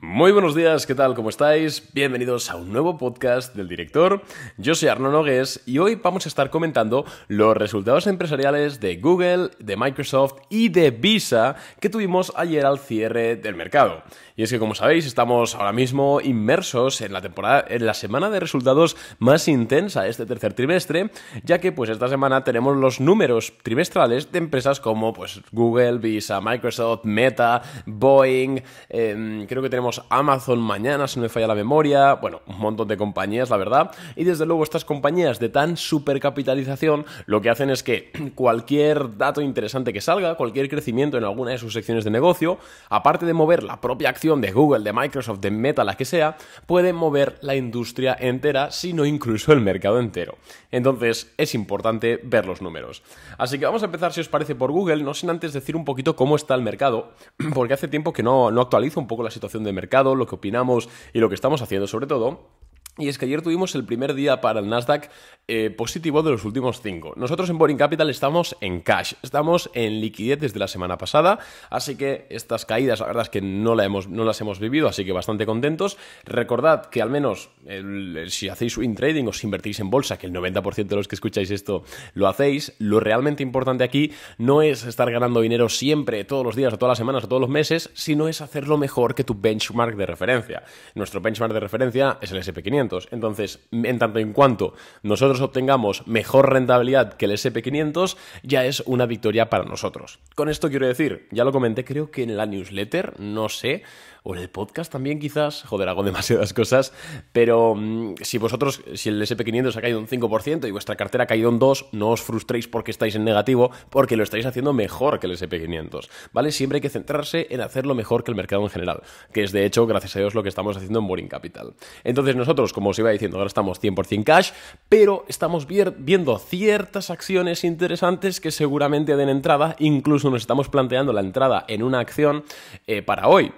Muy buenos días, ¿qué tal? ¿Cómo estáis? Bienvenidos a un nuevo podcast del director. Yo soy Arnaud Nogués y hoy vamos a estar comentando los resultados empresariales de Google, de Microsoft y de Visa que tuvimos ayer al cierre del mercado. Y es que, como sabéis, estamos ahora mismo inmersos en la semana de resultados más intensa de este tercer trimestre, ya que pues esta semana tenemos los números trimestrales de empresas como pues Google, Visa, Microsoft, Meta, Boeing, creo que tenemos Amazon mañana, si no me falla la memoria, bueno, un montón de compañías, la verdad, y desde luego estas compañías de tan supercapitalización lo que hacen es que cualquier dato interesante que salga, cualquier crecimiento en alguna de sus secciones de negocio, aparte de mover la propia acción de Google, de Microsoft, de Meta, la que sea, puede mover la industria entera, si no incluso el mercado entero. Entonces es importante ver los números. Así que vamos a empezar, si os parece, por Google, no sin antes decir un poquito cómo está el mercado, porque hace tiempo que no actualizo un poco la situación del mercado, lo que opinamos y lo que estamos haciendo sobre todo. Y es que ayer tuvimos el primer día para el Nasdaq positivo de los últimos 5. Nosotros en Boring Capital estamos en cash, estamos en liquidez desde la semana pasada, así que estas caídas la verdad es que no las hemos vivido, así que bastante contentos. Recordad que al menos si hacéis swing trading o si invertís en bolsa, que el 90% de los que escucháis esto lo hacéis, lo realmente importante aquí no es estar ganando dinero siempre, todos los días, o todas las semanas, o todos los meses, sino es hacerlo mejor que tu benchmark de referencia. Nuestro benchmark de referencia es el S&P500. Entonces, en tanto en cuanto nosotros obtengamos mejor rentabilidad que el S&P500, ya es una victoria para nosotros. Con esto quiero decir, ya lo comenté creo que en la newsletter, no sé, o en el podcast también quizás, joder, hago demasiadas cosas, pero si el S&P500 ha caído un 5% y vuestra cartera ha caído un 2%, no os frustréis porque estáis en negativo, porque lo estáis haciendo mejor que el S&P500, ¿vale? Siempre hay que centrarse en hacerlo mejor que el mercado en general, que es de hecho, gracias a Dios, lo que estamos haciendo en Boring Capital. Entonces nosotros, como os iba diciendo, ahora estamos 100% cash, pero estamos viendo ciertas acciones interesantes que seguramente den entrada, incluso nos estamos planteando la entrada en una acción para hoy,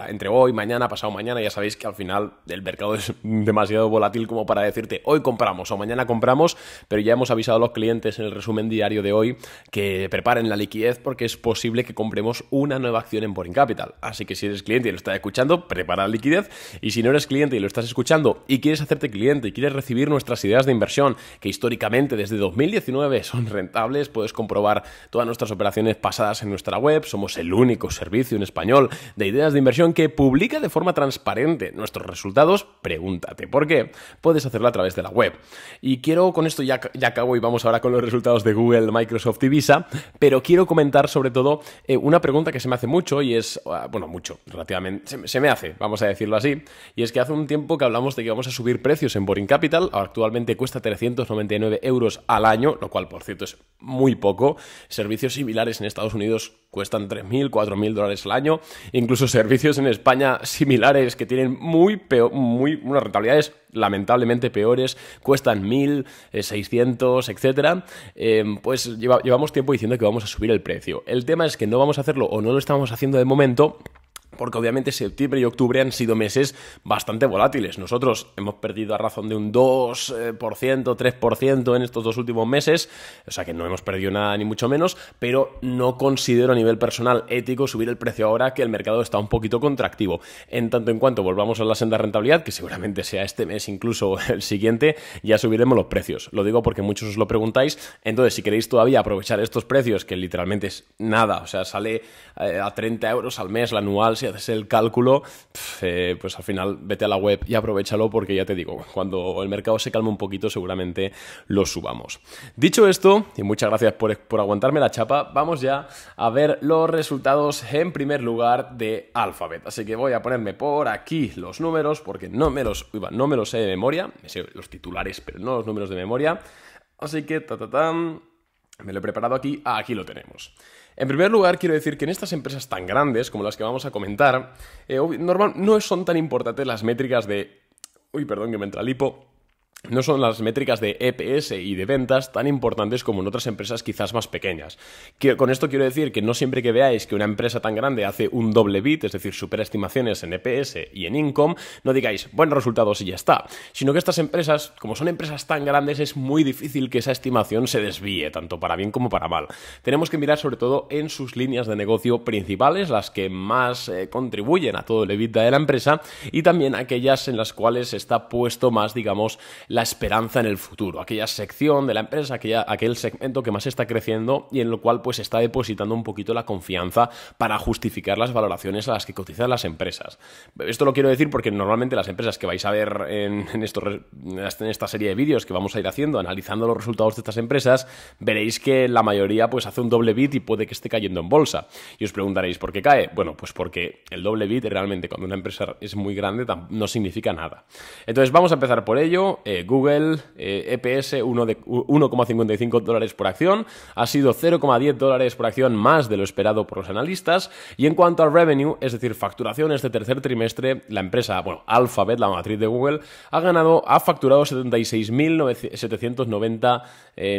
entre hoy, mañana, pasado mañana. Ya sabéis que al final el mercado es demasiado volátil como para decirte hoy compramos o mañana compramos, pero ya hemos avisado a los clientes en el resumen diario de hoy que preparen la liquidez porque es posible que compremos una nueva acción en Boring Capital. Así que si eres cliente y lo estás escuchando, prepara la liquidez, y si no eres cliente y lo estás escuchando y quieres hacerte cliente y quieres recibir nuestras ideas de inversión que históricamente desde 2019 son rentables, puedes comprobar todas nuestras operaciones pasadas en nuestra web. Somos el único servicio en español de ideas de inversión que publica de forma transparente nuestros resultados. Pregúntate por qué. Puedes hacerlo a través de la web. Y quiero, con esto ya acabo y vamos ahora con los resultados de Google, Microsoft y Visa, pero quiero comentar sobre todo una pregunta que se me hace mucho y es, relativamente, se me hace, vamos a decirlo así, y es que hace un tiempo que hablamos de que vamos a subir precios en Boring Capital. Actualmente cuesta 399 euros al año, lo cual, por cierto, es muy poco. Servicios similares en Estados Unidos cuestan 3.000, 4.000 dólares al año. Incluso servicios en España similares que tienen unas rentabilidades lamentablemente peores, cuestan 1.000, 600, etcétera. Pues llevamos tiempo diciendo que vamos a subir el precio. El tema es que no vamos a hacerlo, o no lo estamos haciendo de momento, porque obviamente septiembre y octubre han sido meses bastante volátiles. Nosotros hemos perdido a razón de un 2%, 3% en estos 2 últimos meses, o sea que no hemos perdido nada ni mucho menos, pero no considero a nivel personal ético subir el precio ahora que el mercado está un poquito contractivo. En tanto en cuanto volvamos a la senda de rentabilidad, que seguramente sea este mes, incluso el siguiente, ya subiremos los precios. Lo digo porque muchos os lo preguntáis. Entonces, si queréis todavía aprovechar estos precios, que literalmente es nada, o sea, sale a 30 euros al mes la anual, si haces el cálculo, pues al final vete a la web y aprovechalo, porque ya te digo, cuando el mercado se calme un poquito seguramente lo subamos. Dicho esto, y muchas gracias por aguantarme la chapa, vamos ya a ver los resultados en primer lugar de Alphabet. Así que voy a ponerme por aquí los números porque no me los sé de memoria, me sé los titulares pero no los números de memoria, así que me lo he preparado aquí. Aquí lo tenemos. En primer lugar, quiero decir que en estas empresas tan grandes como las que vamos a comentar, no son tan importantes las métricas de... Uy, perdón, que me entra el hipo. no son las métricas de EPS y de ventas tan importantes como en otras empresas quizás más pequeñas. Con esto quiero decir que no siempre que veáis que una empresa tan grande hace un doble beat, es decir, supera estimaciones en EPS y en income, no digáis buenos resultados y ya está, sino que estas empresas, como son empresas tan grandes, es muy difícil que esa estimación se desvíe, tanto para bien como para mal. Tenemos que mirar sobre todo en sus líneas de negocio principales, las que más contribuyen a todo el EBITDA de la empresa, y también aquellas en las cuales está puesto más, digamos, la esperanza en el futuro, aquella sección de la empresa, aquel segmento que más está creciendo y en lo cual pues está depositando un poquito la confianza para justificar las valoraciones a las que cotizan las empresas. Esto lo quiero decir porque normalmente las empresas que vais a ver en esta serie de vídeos que vamos a ir haciendo, analizando los resultados de estas empresas, veréis que la mayoría pues hace un doble beat y puede que esté cayendo en bolsa. Y os preguntaréis, ¿por qué cae? Bueno, pues porque el doble beat realmente cuando una empresa es muy grande no significa nada. Entonces vamos a empezar por ello. Google, EPS 1,55 dólares por acción, ha sido 0,10 dólares por acción más de lo esperado por los analistas. Y en cuanto al revenue, es decir, facturación este tercer trimestre, la empresa, Alphabet, la matriz de Google, ha facturado 76.790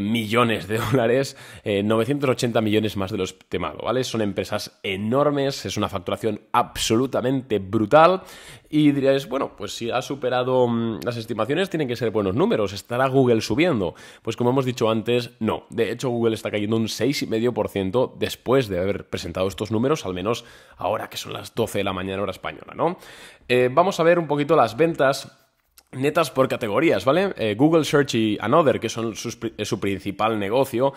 millones de dólares, 980 millones más de lo estimado, ¿vale? Son empresas enormes, es una facturación absolutamente brutal y diréis, bueno, pues si ha superado las estimaciones tienen que ser buenos números, ¿estará Google subiendo? Pues como hemos dicho antes, no. De hecho, Google está cayendo un 6,5% después de haber presentado estos números, al menos ahora que son las 12 de la mañana hora española, ¿no? Vamos a ver un poquito las ventas netas por categorías, ¿vale? Google Search y Another, que son su principal negocio,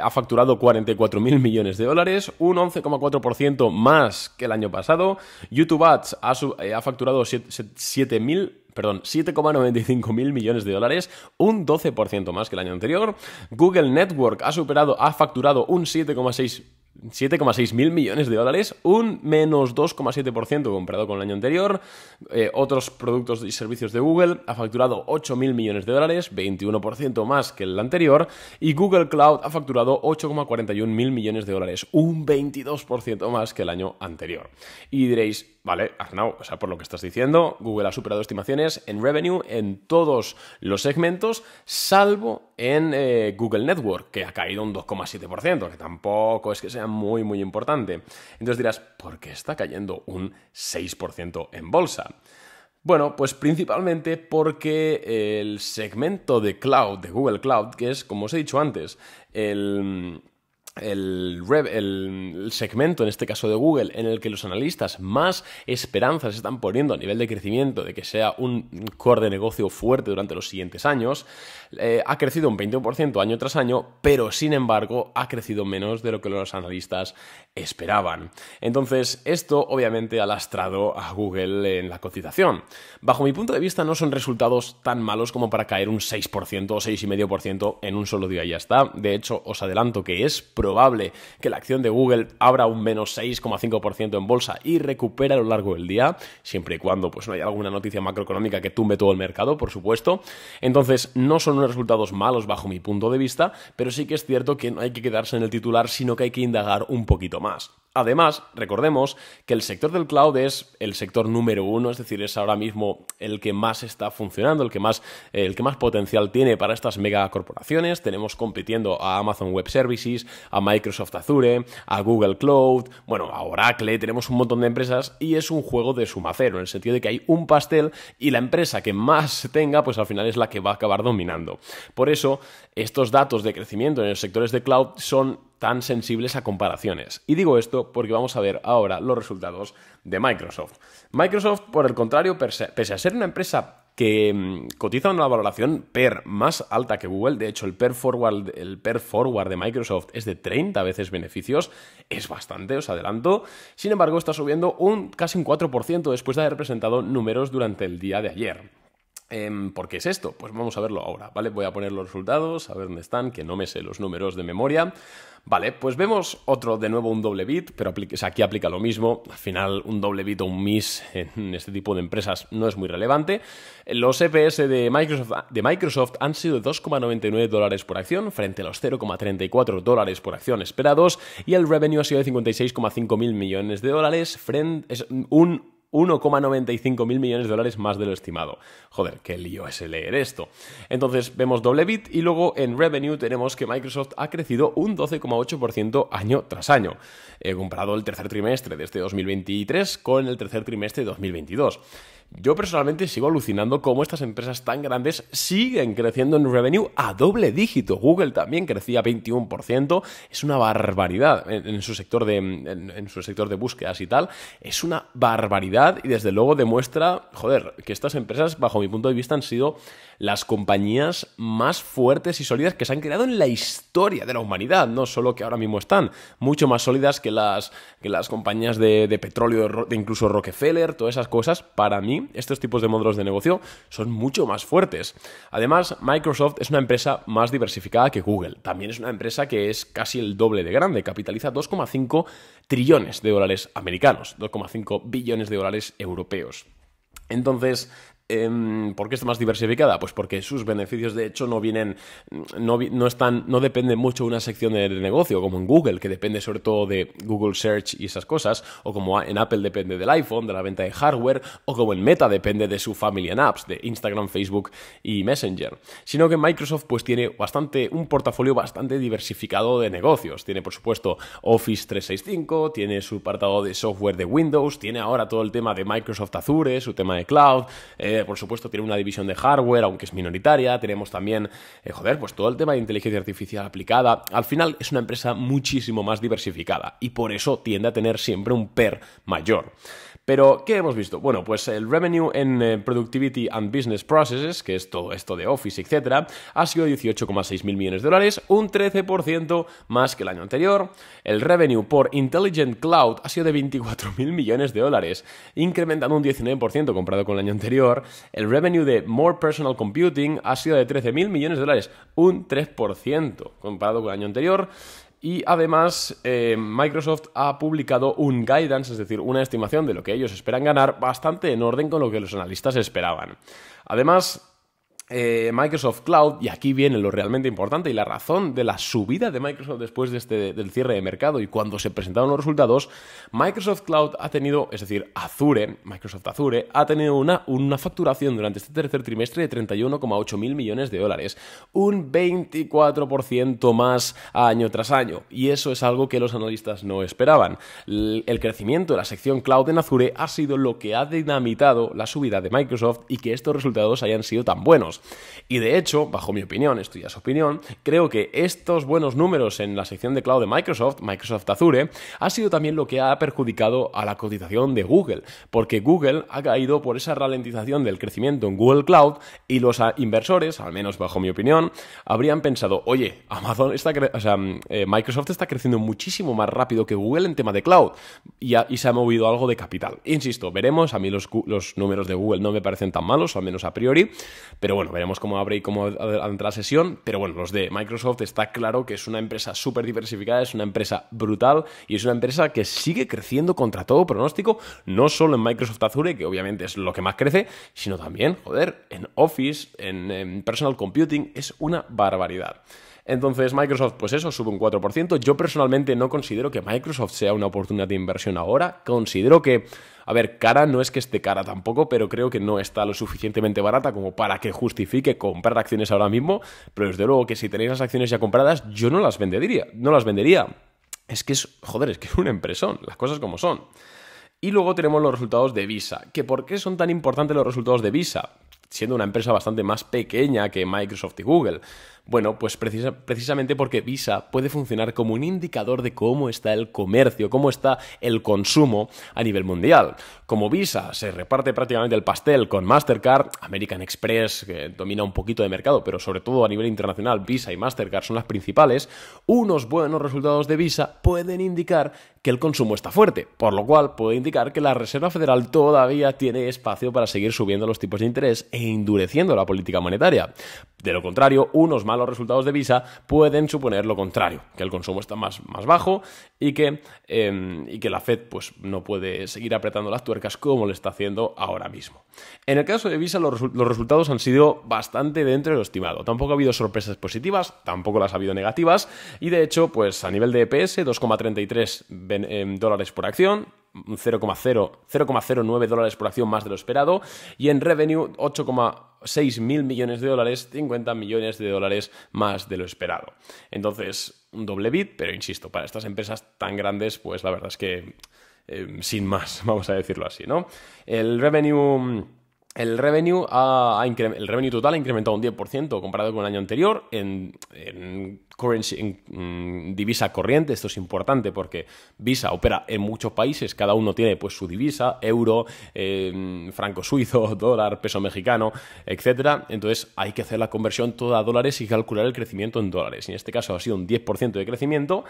ha facturado 44.000 millones de dólares, un 11,4% más que el año pasado. YouTube Ads ha facturado 7,95 mil millones de dólares, un 12% más que el año anterior. Google Network ha facturado un 7,6 mil millones de dólares, un menos 2,7% comparado con el año anterior. Otros productos y servicios de Google ha facturado 8.000 millones de dólares, 21% más que el anterior. Y Google Cloud ha facturado 8,41 mil millones de dólares, un 22% más que el año anterior. Y diréis, vale, Arnau, o sea, por lo que estás diciendo, Google ha superado estimaciones en revenue en todos los segmentos, salvo en Google Network, que ha caído un 2,7%, que tampoco es que sea muy, muy importante. Entonces dirás, ¿por qué está cayendo un 6% en bolsa? Bueno, pues principalmente porque el segmento de cloud, de Google Cloud, que es, como os he dicho antes, el segmento, en este caso de Google, en el que los analistas más esperanzas están poniendo a nivel de crecimiento, de que sea un core de negocio fuerte durante los siguientes años, ha crecido un 21% año tras año, pero sin embargo ha crecido menos de lo que los analistas esperaban. Entonces, esto obviamente ha lastrado a Google en la cotización. Bajo mi punto de vista, no son resultados tan malos como para caer un 6% o 6,5% en un solo día y ya está. De hecho, os adelanto que es probable que la acción de Google abra un menos 6,5% en bolsa y recupere a lo largo del día, siempre y cuando pues, no haya alguna noticia macroeconómica que tumbe todo el mercado, por supuesto. Entonces, no son unos resultados malos bajo mi punto de vista, pero sí que es cierto que no hay que quedarse en el titular, sino que hay que indagar un poquito más. Además, recordemos que el sector del cloud es el sector número uno, es decir, es ahora mismo el que más está funcionando, el que más potencial tiene para estas megacorporaciones. Tenemos compitiendo a Amazon Web Services, a Microsoft Azure, a Google Cloud, bueno, a Oracle, tenemos un montón de empresas y es un juego de suma cero, en el sentido de que hay un pastel y la empresa que más tenga, pues al final es la que va a acabar dominando. Por eso, estos datos de crecimiento en los sectores de cloud son tan sensibles a comparaciones. Y digo esto porque vamos a ver ahora los resultados de Microsoft. Microsoft, por el contrario, pese a ser una empresa que cotiza una valoración PER más alta que Google, de hecho el PER forward de Microsoft es de 30 veces beneficios, es bastante, os adelanto. Sin embargo, está subiendo casi un 4% después de haber presentado números durante el día de ayer. ¿Por qué es esto? Pues vamos a verlo ahora, ¿vale? Voy a poner los resultados, a ver dónde están, que no me sé los números de memoria. Vale, pues vemos de nuevo un doble beat, pero aquí aplica lo mismo. Al final, un doble beat o un miss en este tipo de empresas no es muy relevante. Los EPS de Microsoft han sido de 2,99 dólares por acción frente a los 0,34 dólares por acción esperados, y el revenue ha sido de 56,5 mil millones de dólares, es un 1,95 mil millones de dólares más de lo estimado. Joder, qué lío es leer esto. Entonces vemos doble beat y luego en revenue tenemos que Microsoft ha crecido un 12,8% año tras año. He comparado el tercer trimestre de este 2023 con el tercer trimestre de 2022. Yo personalmente sigo alucinando cómo estas empresas tan grandes siguen creciendo en revenue a doble dígito. Google también crecía 21%. Es una barbaridad en su sector de búsquedas y tal. Es una barbaridad y desde luego demuestra, joder, que estas empresas, bajo mi punto de vista, han sido las compañías más fuertes y sólidas que se han creado en la historia de la humanidad. No solo que ahora mismo están mucho más sólidas que las compañías de petróleo, de incluso Rockefeller, todas esas cosas. Para mí, estos tipos de modelos de negocio son mucho más fuertes. Además, Microsoft es una empresa más diversificada que Google. También es una empresa que es casi el doble de grande. Capitaliza 2,5 trillones de dólares americanos, 2,5 billones de dólares europeos. Entonces, ¿por qué está más diversificada? Pues porque sus beneficios de hecho no dependen mucho de una sección de negocio como en Google, que depende sobre todo de Google Search y esas cosas, o como en Apple depende del iPhone, de la venta de hardware, o como en Meta depende de su Family and Apps, de Instagram, Facebook y Messenger. Sino que Microsoft pues tiene un portafolio bastante diversificado de negocios. Tiene por supuesto Office 365, tiene su apartado de software de Windows, tiene ahora todo el tema de Microsoft Azure, su tema de cloud. Por supuesto tiene una división de hardware, aunque es minoritaria. Tenemos también, pues todo el tema de inteligencia artificial aplicada. Al final es una empresa muchísimo más diversificada y por eso tiende a tener siempre un PER mayor. Pero, ¿qué hemos visto? Bueno, pues el revenue en Productivity and Business Processes, que es todo esto de Office, etc., ha sido 18,6 mil millones de dólares, un 13% más que el año anterior. El revenue por Intelligent Cloud ha sido de 24 mil millones de dólares, incrementando un 19% comparado con el año anterior. El revenue de More Personal Computing ha sido de 13 mil millones de dólares, un 3% comparado con el año anterior. Y además Microsoft ha publicado un guidance, es decir, una estimación de lo que ellos esperan ganar, bastante en orden con lo que los analistas esperaban. Además, Microsoft Cloud, y aquí viene lo realmente importante y la razón de la subida de Microsoft después del cierre de mercado y cuando se presentaron los resultados, Microsoft Cloud ha tenido, es decir, Microsoft Azure ha tenido una facturación durante este tercer trimestre de 31,8 mil millones de dólares, un 24% más año tras año, y eso es algo que los analistas no esperaban. El crecimiento de la sección Cloud en Azure ha sido lo que ha dinamitado la subida de Microsoft y que estos resultados hayan sido tan buenos. Y de hecho, bajo mi opinión, esto ya es opinión, creo que estos buenos números en la sección de cloud de Microsoft Azure, ha sido también lo que ha perjudicado a la cotización de Google, porque Google ha caído por esa ralentización del crecimiento en Google Cloud y los inversores, al menos bajo mi opinión, habrían pensado, oye, Microsoft está creciendo muchísimo más rápido que Google en tema de cloud y se ha movido algo de capital. Insisto, veremos, a mí los números de Google no me parecen tan malos, al menos a priori, pero bueno, veremos cómo abre y cómo entra la sesión, pero bueno, los de Microsoft está claro que es una empresa súper diversificada, es una empresa brutal y es una empresa que sigue creciendo contra todo pronóstico, no solo en Microsoft Azure, que obviamente es lo que más crece, sino también, en Office, en Personal Computing, es una barbaridad. Entonces Microsoft, pues eso, sube un 4%. Yo personalmente no considero que Microsoft sea una oportunidad de inversión ahora. Considero que, cara no es que esté cara tampoco, pero creo que no está lo suficientemente barata como para que justifique comprar acciones ahora mismo. Pero desde luego que si tenéis las acciones ya compradas, yo no las vendería. Es que es un empresón, las cosas como son. Y luego tenemos los resultados de Visa. ¿Por qué son tan importantes los resultados de Visa? Siendo una empresa bastante más pequeña que Microsoft y Google. Bueno, pues precisamente porque Visa puede funcionar como un indicador de cómo está el comercio, cómo está el consumo a nivel mundial. Como Visa se reparte prácticamente el pastel con Mastercard, American Express, que domina un poquito de mercado, pero sobre todo a nivel internacional, Visa y Mastercard son las principales, unos buenos resultados de Visa pueden indicar que el consumo está fuerte, por lo cual puede indicar que la Reserva Federal todavía tiene espacio para seguir subiendo los tipos de interés e endureciendo la política monetaria. De lo contrario, unos malos resultados de Visa pueden suponer lo contrario, que el consumo está más bajo y que la Fed pues, no puede seguir apretando las tuercas como lo está haciendo ahora mismo. En el caso de Visa, los resultados han sido bastante dentro de lo estimado. Tampoco ha habido sorpresas positivas, tampoco las ha habido negativas y de hecho, pues a nivel de EPS, 2,33 dólares por acción. 0,09 dólares por acción más de lo esperado, y en revenue 8,6 mil millones de dólares, 50 millones de dólares más de lo esperado. Entonces, un doble beat, pero insisto, para estas empresas tan grandes, pues la verdad es que sin más, vamos a decirlo así, ¿no? El revenue total ha incrementado un 10% comparado con el año anterior en divisa corriente. Esto es importante porque Visa opera en muchos países, cada uno tiene pues su divisa, euro, franco suizo, dólar, peso mexicano, etcétera. Entonces hay que hacer la conversión toda a dólares y calcular el crecimiento en dólares. Y en este caso ha sido un 10% de crecimiento.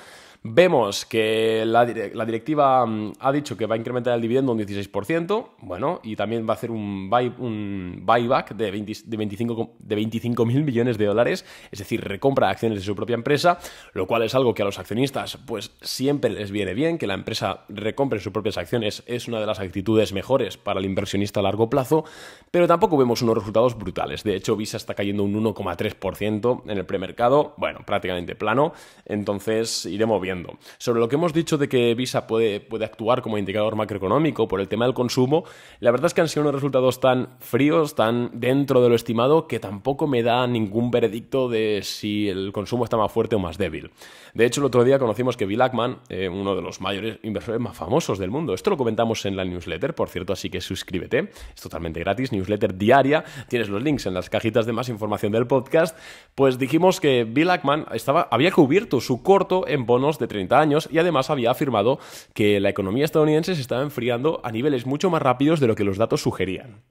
Vemos que la directiva ha dicho que va a incrementar el dividendo un 16%, bueno, y también va a hacer un buyback de 25 mil millones de dólares, es decir, recompra acciones de su propia empresa, lo cual es algo que a los accionistas pues siempre les viene bien, que la empresa recompre sus propias acciones es una de las actitudes mejores para el inversionista a largo plazo, pero tampoco vemos unos resultados brutales. De hecho, Visa está cayendo un 1,3% en el premercado, bueno, prácticamente plano, entonces iremos viendo. Sobre lo que hemos dicho de que Visa puede actuar como indicador macroeconómico por el tema del consumo, la verdad es que han sido unos resultados tan fríos, tan dentro de lo estimado, que tampoco me da ningún veredicto de si el consumo está más fuerte o más débil. De hecho, el otro día conocimos que Bill Ackman, uno de los mayores inversores más famosos del mundo, esto lo comentamos en la newsletter, por cierto, así que suscríbete, es totalmente gratis, newsletter diaria, tienes los links en las cajitas de más información del podcast. Pues dijimos que Bill Ackman había cubierto su corto en bonos de 30 años y además había afirmado que la economía estadounidense se estaba enfriando a niveles mucho más rápidos de lo que los datos sugerían.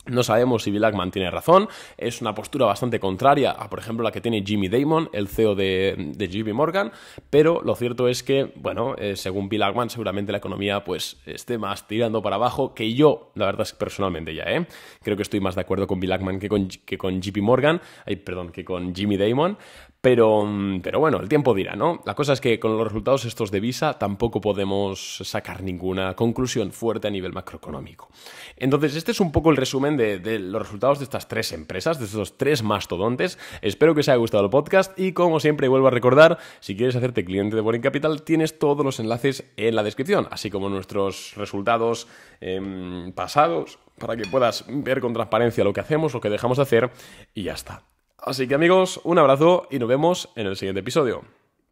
No sabemos si Bill Ackman tiene razón, es una postura bastante contraria a, por ejemplo, la que tiene Jamie Dimon, el CEO de JP Morgan, pero lo cierto es que, bueno, según Bill Ackman, seguramente la economía pues esté más tirando para abajo, que yo, la verdad es que personalmente ya, creo que estoy más de acuerdo con Bill Ackman que con JP Morgan, que con Jamie Dimon, pero bueno, el tiempo dirá, ¿no? La cosa es que con los resultados estos de Visa tampoco podemos sacar ninguna conclusión fuerte a nivel macroeconómico. Entonces, este es un poco el resumen de los resultados de estas tres empresas, de estos tres mastodontes. Espero que os haya gustado el podcast y, como siempre, vuelvo a recordar, si quieres hacerte cliente de Boring Capital, tienes todos los enlaces en la descripción, así como nuestros resultados pasados, para que puedas ver con transparencia lo que hacemos, lo que dejamos de hacer y ya está. Así que, amigos, un abrazo y nos vemos en el siguiente episodio.